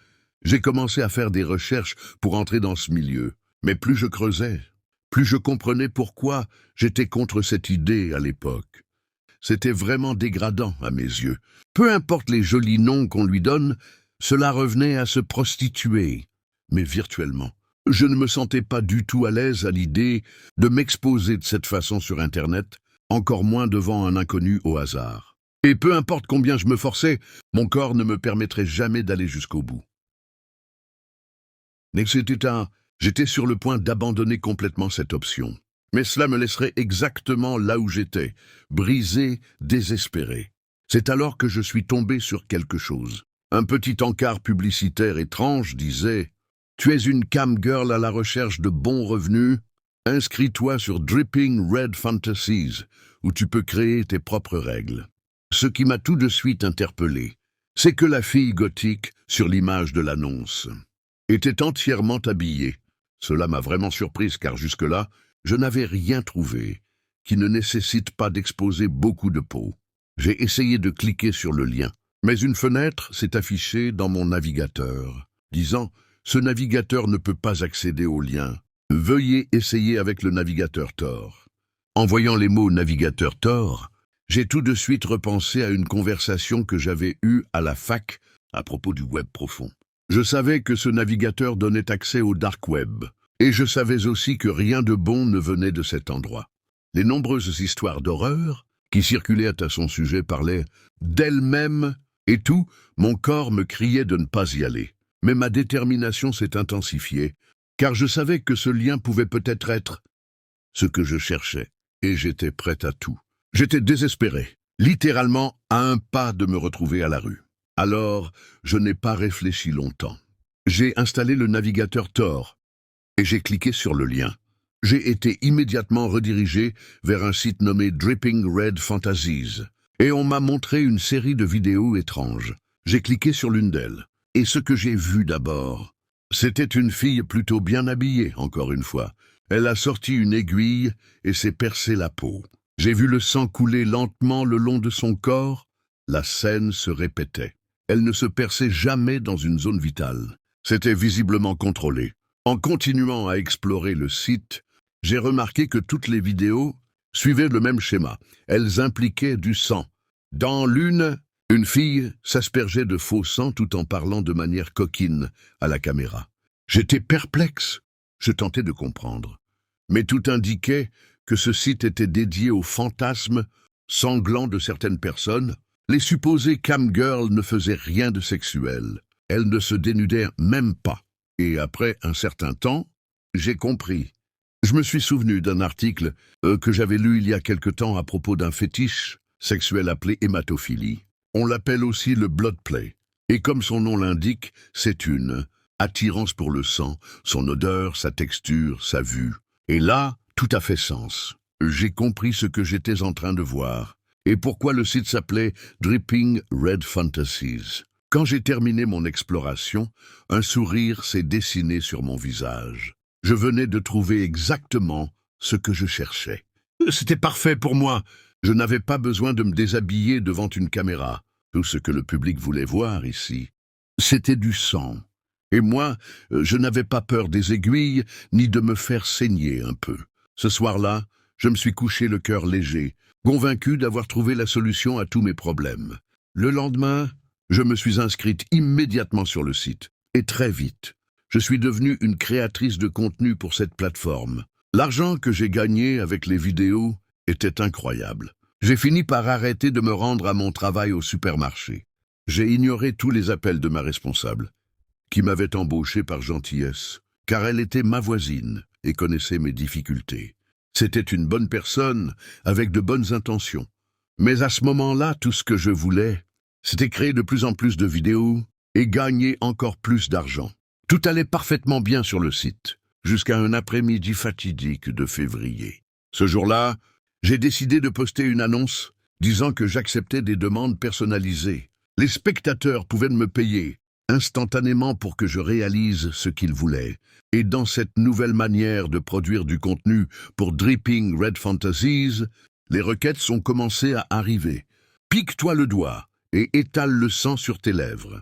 j'ai commencé à faire des recherches pour entrer dans ce milieu. Mais plus je creusais, plus je comprenais pourquoi j'étais contre cette idée à l'époque. C'était vraiment dégradant à mes yeux. Peu importe les jolis noms qu'on lui donne, cela revenait à se prostituer, mais virtuellement. Je ne me sentais pas du tout à l'aise à l'idée de m'exposer de cette façon sur Internet, encore moins devant un inconnu au hasard. Et peu importe combien je me forçais, mon corps ne me permettrait jamais d'aller jusqu'au bout. Mais j'étais sur le point d'abandonner complètement cette option. Mais cela me laisserait exactement là où j'étais, brisé, désespéré. C'est alors que je suis tombé sur quelque chose. Un petit encart publicitaire étrange disait « Tu es une cam girl à la recherche de bons revenus? Inscris-toi sur Dripping Red Fantasies, où tu peux créer tes propres règles. » Ce qui m'a tout de suite interpellé, c'est que la fille gothique, sur l'image de l'annonce, était entièrement habillée. Cela m'a vraiment surprise car jusque-là, je n'avais rien trouvé qui ne nécessite pas d'exposer beaucoup de peau. J'ai essayé de cliquer sur le lien, mais une fenêtre s'est affichée dans mon navigateur, disant « Ce navigateur ne peut pas accéder au lien. Veuillez essayer avec le navigateur Tor ». En voyant les mots « navigateur Tor », j'ai tout de suite repensé à une conversation que j'avais eue à la fac à propos du web profond. Je savais que ce navigateur donnait accès au dark web, et je savais aussi que rien de bon ne venait de cet endroit. Les nombreuses histoires d'horreur qui circulaient à son sujet parlaient d'elles-mêmes, et tout, mon corps me criait de ne pas y aller. Mais ma détermination s'est intensifiée, car je savais que ce lien pouvait peut-être être ce que je cherchais, et j'étais prêt à tout. J'étais désespéré, littéralement à un pas de me retrouver à la rue. Alors, je n'ai pas réfléchi longtemps. J'ai installé le navigateur Tor et j'ai cliqué sur le lien. J'ai été immédiatement redirigé vers un site nommé Dripping Red Fantasies et on m'a montré une série de vidéos étranges. J'ai cliqué sur l'une d'elles et ce que j'ai vu d'abord, c'était une fille plutôt bien habillée, encore une fois. Elle a sorti une aiguille et s'est percé la peau. J'ai vu le sang couler lentement le long de son corps. La scène se répétait. Elle ne se perçait jamais dans une zone vitale. C'était visiblement contrôlé. En continuant à explorer le site, j'ai remarqué que toutes les vidéos suivaient le même schéma. Elles impliquaient du sang. Dans l'une, une fille s'aspergeait de faux sang tout en parlant de manière coquine à la caméra. J'étais perplexe. Je tentais de comprendre. Mais tout indiquait que ce site était dédié aux fantasmes sanglants de certaines personnes. Les supposées camgirls ne faisaient rien de sexuel. Elles ne se dénudaient même pas. Et après un certain temps, j'ai compris. Je me suis souvenu d'un article que j'avais lu il y a quelque temps à propos d'un fétiche sexuel appelé hématophilie. On l'appelle aussi le blood play. Et comme son nom l'indique, c'est une attirance pour le sang, son odeur, sa texture, sa vue. Et là, tout a fait sens. J'ai compris ce que j'étais en train de voir et pourquoi le site s'appelait Dripping Red Fantasies. Quand j'ai terminé mon exploration, un sourire s'est dessiné sur mon visage. Je venais de trouver exactement ce que je cherchais. C'était parfait pour moi. Je n'avais pas besoin de me déshabiller devant une caméra. Tout ce que le public voulait voir ici, c'était du sang. Et moi, je n'avais pas peur des aiguilles, ni de me faire saigner un peu. Ce soir-là, je me suis couché le cœur léger, convaincu d'avoir trouvé la solution à tous mes problèmes. Le lendemain, je me suis inscrite immédiatement sur le site. Et très vite, je suis devenue une créatrice de contenu pour cette plateforme. L'argent que j'ai gagné avec les vidéos était incroyable. J'ai fini par arrêter de me rendre à mon travail au supermarché. J'ai ignoré tous les appels de ma responsable, qui m'avait embauché par gentillesse, car elle était ma voisine et connaissait mes difficultés. C'était une bonne personne, avec de bonnes intentions. Mais à ce moment-là, tout ce que je voulais, c'était créer de plus en plus de vidéos et gagner encore plus d'argent. Tout allait parfaitement bien sur le site, jusqu'à un après-midi fatidique de février. Ce jour-là, j'ai décidé de poster une annonce disant que j'acceptais des demandes personnalisées. Les spectateurs pouvaient me payer instantanément pour que je réalise ce qu'ils voulaient. Et dans cette nouvelle manière de produire du contenu pour Dripping Red Fantasies, les requêtes ont commencé à arriver. Pique-toi le doigt et étale le sang sur tes lèvres.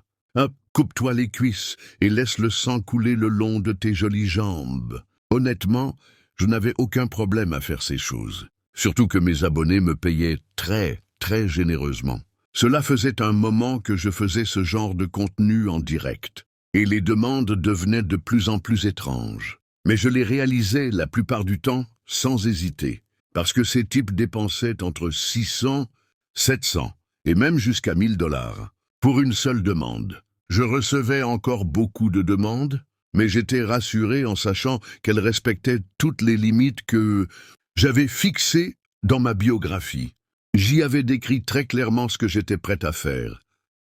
Coupe-toi les cuisses et laisse le sang couler le long de tes jolies jambes. Honnêtement, je n'avais aucun problème à faire ces choses. Surtout que mes abonnés me payaient très, très généreusement. Cela faisait un moment que je faisais ce genre de contenu en direct, et les demandes devenaient de plus en plus étranges. Mais je les réalisais la plupart du temps sans hésiter, parce que ces types dépensaient entre 600, 700 et même jusqu'à 1000 $ pour une seule demande. Je recevais encore beaucoup de demandes, mais j'étais rassuré en sachant qu'elles respectaient toutes les limites que j'avais fixées dans ma biographie. J'y avais décrit très clairement ce que j'étais prêt à faire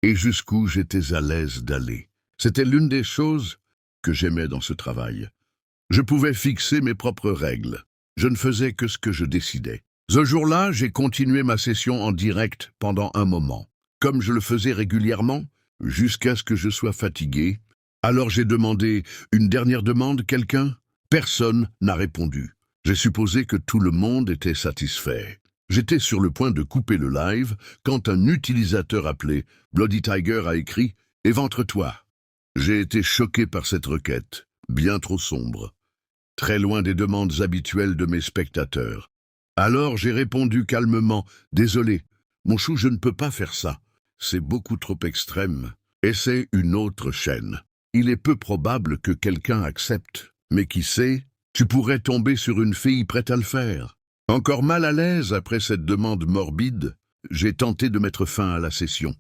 et jusqu'où j'étais à l'aise d'aller. C'était l'une des choses que j'aimais dans ce travail. Je pouvais fixer mes propres règles. Je ne faisais que ce que je décidais. Ce jour-là, j'ai continué ma session en direct pendant un moment. comme je le faisais régulièrement, jusqu'à ce que je sois fatigué. Alors j'ai demandé une dernière demande, quelqu'un? Personne n'a répondu. J'ai supposé que tout le monde était satisfait. J'étais sur le point de couper le live quand un utilisateur appelé Bloody Tiger a écrit « Éventre-toi ». J'ai été choqué par cette requête, bien trop sombre, très loin des demandes habituelles de mes spectateurs. Alors j'ai répondu calmement « Désolé, mon chou, je ne peux pas faire ça. C'est beaucoup trop extrême. Essaie une autre chaîne. Il est peu probable que quelqu'un accepte, mais qui sait, tu pourrais tomber sur une fille prête à le faire. » Encore mal à l'aise après cette demande morbide, j'ai tenté de mettre fin à la session.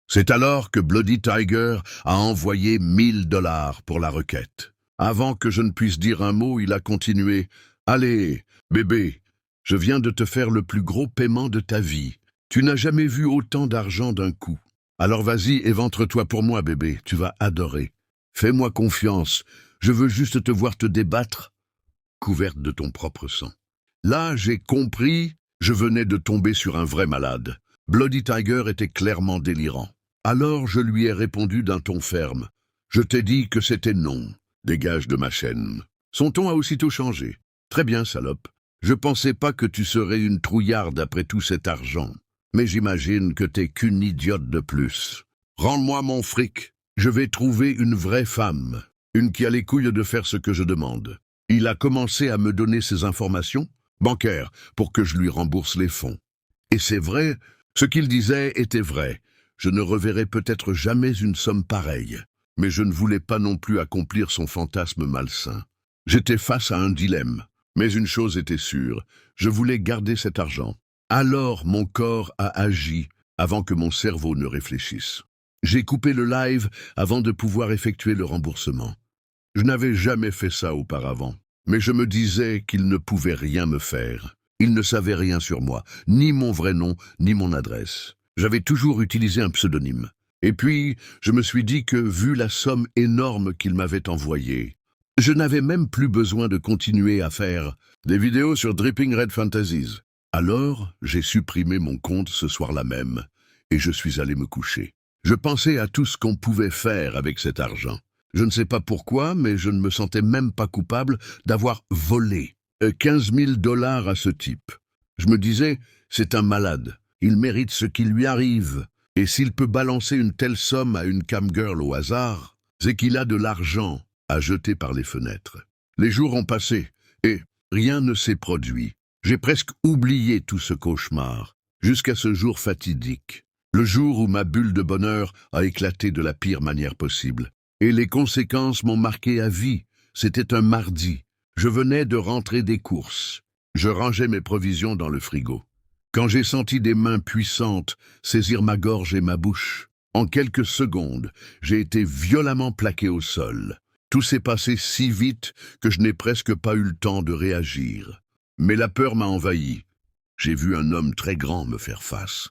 C'est alors que Bloody Tiger a envoyé 1000 $ pour la requête. Avant que je ne puisse dire un mot, il a continué « Allez, bébé, je viens de te faire le plus gros paiement de ta vie. Tu n'as jamais vu autant d'argent d'un coup. Alors vas-y, éventre-toi pour moi, bébé, tu vas adorer. Fais-moi confiance, je veux juste te voir te débattre, couverte de ton propre sang. » Là, j'ai compris, je venais de tomber sur un vrai malade. Bloody Tiger était clairement délirant. Alors je lui ai répondu d'un ton ferme. Je t'ai dit que c'était non. Dégage de ma chaîne. Son ton a aussitôt changé. Très bien, salope. Je pensais pas que tu serais une trouillarde après tout cet argent. Mais j'imagine que t'es qu'une idiote de plus. Rends-moi mon fric. Je vais trouver une vraie femme. Une qui a les couilles de faire ce que je demande. Il a commencé à me donner ces informations bancaire pour que je lui rembourse les fonds. Et c'est vrai, ce qu'il disait était vrai. Je ne reverrai peut-être jamais une somme pareille, mais je ne voulais pas non plus accomplir son fantasme malsain. J'étais face à un dilemme, mais une chose était sûre, je voulais garder cet argent. Alors mon corps a agi avant que mon cerveau ne réfléchisse. J'ai coupé le live avant de pouvoir effectuer le remboursement. Je n'avais jamais fait ça auparavant. Mais je me disais qu'il ne pouvait rien me faire. Il ne savait rien sur moi, ni mon vrai nom, ni mon adresse. J'avais toujours utilisé un pseudonyme. Et puis, je me suis dit que, vu la somme énorme qu'il m'avait envoyée, je n'avais même plus besoin de continuer à faire des vidéos sur Dripping Red Fantasies. Alors, j'ai supprimé mon compte ce soir-là même, et je suis allé me coucher. Je pensais à tout ce qu'on pouvait faire avec cet argent. Je ne sais pas pourquoi, mais je ne me sentais même pas coupable d'avoir volé 15 000 $ à ce type. Je me disais, c'est un malade, il mérite ce qui lui arrive, et s'il peut balancer une telle somme à une camgirl au hasard, c'est qu'il a de l'argent à jeter par les fenêtres. Les jours ont passé, et rien ne s'est produit. J'ai presque oublié tout ce cauchemar, jusqu'à ce jour fatidique, le jour où ma bulle de bonheur a éclaté de la pire manière possible. Et les conséquences m'ont marqué à vie. C'était un mardi. Je venais de rentrer des courses. Je rangeais mes provisions dans le frigo. Quand j'ai senti des mains puissantes saisir ma gorge et ma bouche, en quelques secondes, j'ai été violemment plaqué au sol. Tout s'est passé si vite que je n'ai presque pas eu le temps de réagir. Mais la peur m'a envahi. J'ai vu un homme très grand me faire face.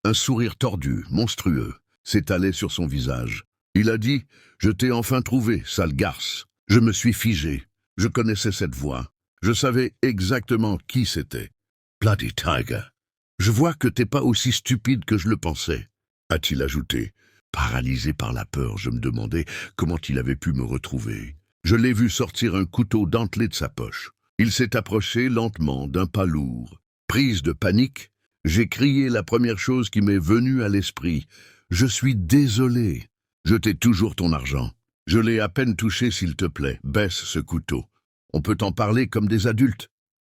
Un sourire tordu, monstrueux, s'étalait sur son visage. Il a dit « Je t'ai enfin trouvé, sale garce ». Je me suis figé. Je connaissais cette voix. Je savais exactement qui c'était. « Bloody Tiger, je vois que t'es pas aussi stupide que je le pensais », a-t-il ajouté. Paralysé par la peur, je me demandais comment il avait pu me retrouver. Je l'ai vu sortir un couteau dentelé de sa poche. Il s'est approché lentement d'un pas lourd. Prise de panique, j'ai crié la première chose qui m'est venue à l'esprit. « Je suis désolé. Je t'ai toujours ton argent. Je l'ai à peine touché, s'il te plaît. Baisse ce couteau. On peut en parler comme des adultes. »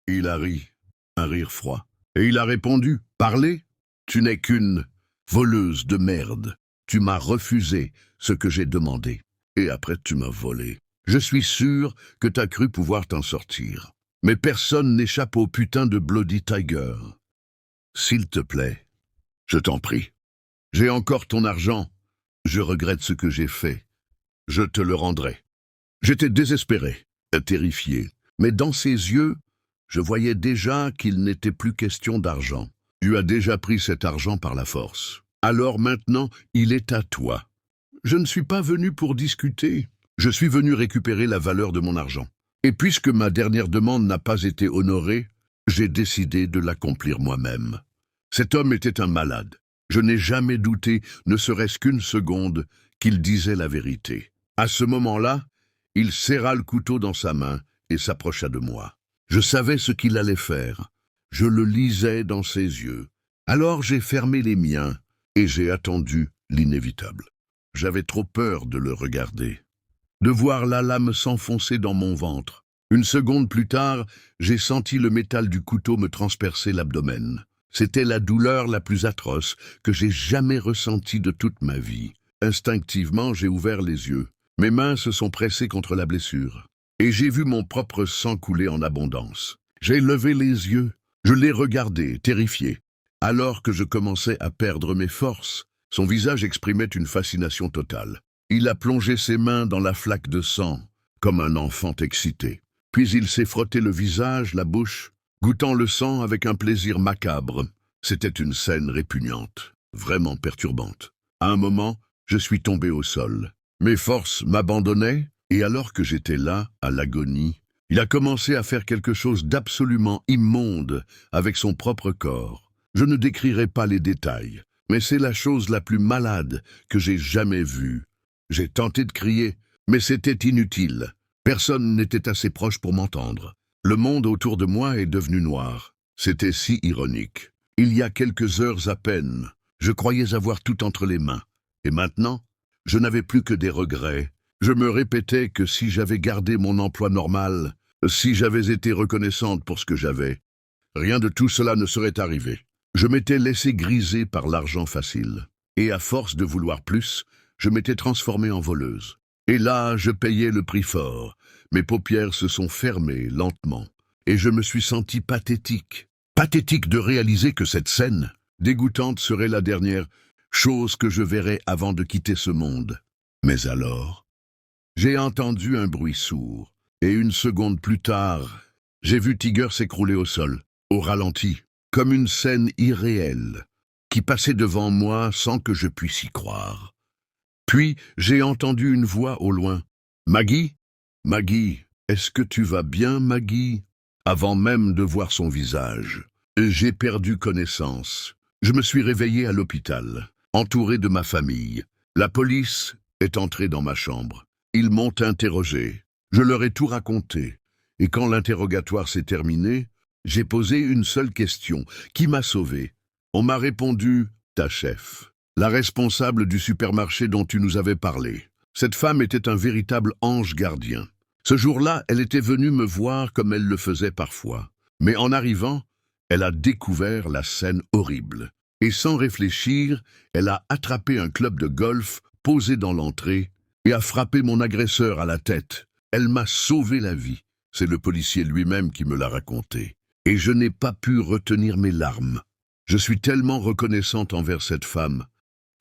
Il a ri, un rire froid. Et il a répondu, « Parler? Tu n'es qu'une voleuse de merde. Tu m'as refusé ce que j'ai demandé. Et après tu m'as volé. Je suis sûr que t'as cru pouvoir t'en sortir. Mais personne n'échappe au putain de Bloody Tiger. S'il te plaît, je t'en prie. J'ai encore ton argent. Je regrette ce que j'ai fait. Je te le rendrai. » J'étais désespéré, terrifié, mais dans ses yeux, je voyais déjà qu'il n'était plus question d'argent. Tu as déjà pris cet argent par la force. Alors maintenant, il est à toi. Je ne suis pas venu pour discuter. Je suis venu récupérer la valeur de mon argent. Et puisque ma dernière demande n'a pas été honorée, j'ai décidé de l'accomplir moi-même. Cet homme était un malade. Je n'ai jamais douté, ne serait-ce qu'une seconde, qu'il disait la vérité. À ce moment-là, il serra le couteau dans sa main et s'approcha de moi. Je savais ce qu'il allait faire. Je le lisais dans ses yeux. Alors j'ai fermé les miens et j'ai attendu l'inévitable. J'avais trop peur de le regarder, de voir la lame s'enfoncer dans mon ventre. Une seconde plus tard, j'ai senti le métal du couteau me transpercer l'abdomen. C'était la douleur la plus atroce que j'ai jamais ressentie de toute ma vie. Instinctivement, j'ai ouvert les yeux. Mes mains se sont pressées contre la blessure. Et j'ai vu mon propre sang couler en abondance. J'ai levé les yeux. Je l'ai regardé, terrifié. Alors que je commençais à perdre mes forces, son visage exprimait une fascination totale. Il a plongé ses mains dans la flaque de sang, comme un enfant excité. Puis il s'est frotté le visage, la bouche, goûtant le sang avec un plaisir macabre. C'était une scène répugnante, vraiment perturbante. À un moment, je suis tombé au sol. Mes forces m'abandonnaient, et alors que j'étais là, à l'agonie, il a commencé à faire quelque chose d'absolument immonde avec son propre corps. Je ne décrirai pas les détails, mais c'est la chose la plus malade que j'ai jamais vue. J'ai tenté de crier, mais c'était inutile. Personne n'était assez proche pour m'entendre. Le monde autour de moi est devenu noir. C'était si ironique. Il y a quelques heures à peine, je croyais avoir tout entre les mains. Et maintenant, je n'avais plus que des regrets. Je me répétais que si j'avais gardé mon emploi normal, si j'avais été reconnaissante pour ce que j'avais, rien de tout cela ne serait arrivé. Je m'étais laissé griser par l'argent facile. Et à force de vouloir plus, je m'étais transformée en voleuse. Et là, je payais le prix fort. Mes paupières se sont fermées lentement. Et je me suis senti pathétique. Pathétique de réaliser que cette scène, dégoûtante, serait la dernière chose que je verrais avant de quitter ce monde. Mais alors, j'ai entendu un bruit sourd. Et une seconde plus tard, j'ai vu Tiger s'écrouler au sol, au ralenti, comme une scène irréelle, qui passait devant moi sans que je puisse y croire. Puis, j'ai entendu une voix au loin. « Maggie ? Maggie, est-ce que tu vas bien, Maggie ?» Avant même de voir son visage, j'ai perdu connaissance. Je me suis réveillé à l'hôpital, entouré de ma famille. La police est entrée dans ma chambre. Ils m'ont interrogé. Je leur ai tout raconté. Et quand l'interrogatoire s'est terminé, j'ai posé une seule question. Qui m'a sauvé? On m'a répondu « ta chef ». La responsable du supermarché dont tu nous avais parlé. Cette femme était un véritable ange gardien. Ce jour-là, elle était venue me voir comme elle le faisait parfois. Mais en arrivant, elle a découvert la scène horrible. Et sans réfléchir, elle a attrapé un club de golf posé dans l'entrée et a frappé mon agresseur à la tête. Elle m'a sauvé la vie. C'est le policier lui-même qui me l'a raconté. Et je n'ai pas pu retenir mes larmes. Je suis tellement reconnaissante envers cette femme.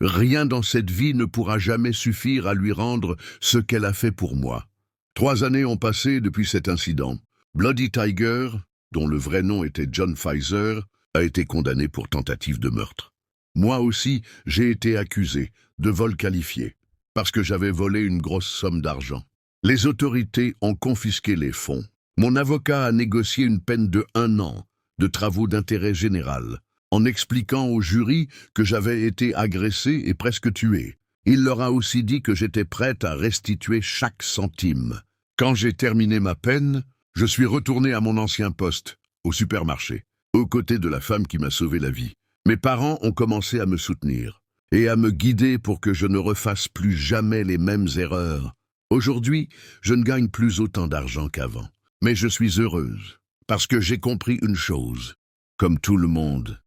Rien dans cette vie ne pourra jamais suffire à lui rendre ce qu'elle a fait pour moi. 3 années ont passé depuis cet incident. Bloody Tiger, dont le vrai nom était John Pfizer, a été condamné pour tentative de meurtre. Moi aussi, j'ai été accusé de vol qualifié, parce que j'avais volé une grosse somme d'argent. Les autorités ont confisqué les fonds. Mon avocat a négocié une peine de 1 an de travaux d'intérêt général, en expliquant au jury que j'avais été agressé et presque tué. Il leur a aussi dit que j'étais prête à restituer chaque centime. Quand j'ai terminé ma peine, je suis retourné à mon ancien poste, au supermarché, aux côtés de la femme qui m'a sauvé la vie. Mes parents ont commencé à me soutenir et à me guider pour que je ne refasse plus jamais les mêmes erreurs. Aujourd'hui, je ne gagne plus autant d'argent qu'avant, mais je suis heureuse, parce que j'ai compris une chose. Comme tout le monde,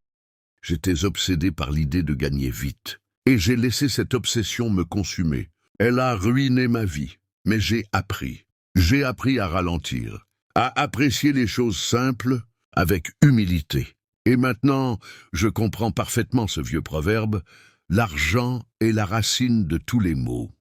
j'étais obsédé par l'idée de gagner vite, et j'ai laissé cette obsession me consumer. Elle a ruiné ma vie, mais j'ai appris. J'ai appris à ralentir, à apprécier les choses simples avec humilité. Et maintenant, je comprends parfaitement ce vieux proverbe, l'argent est la racine de tous les maux.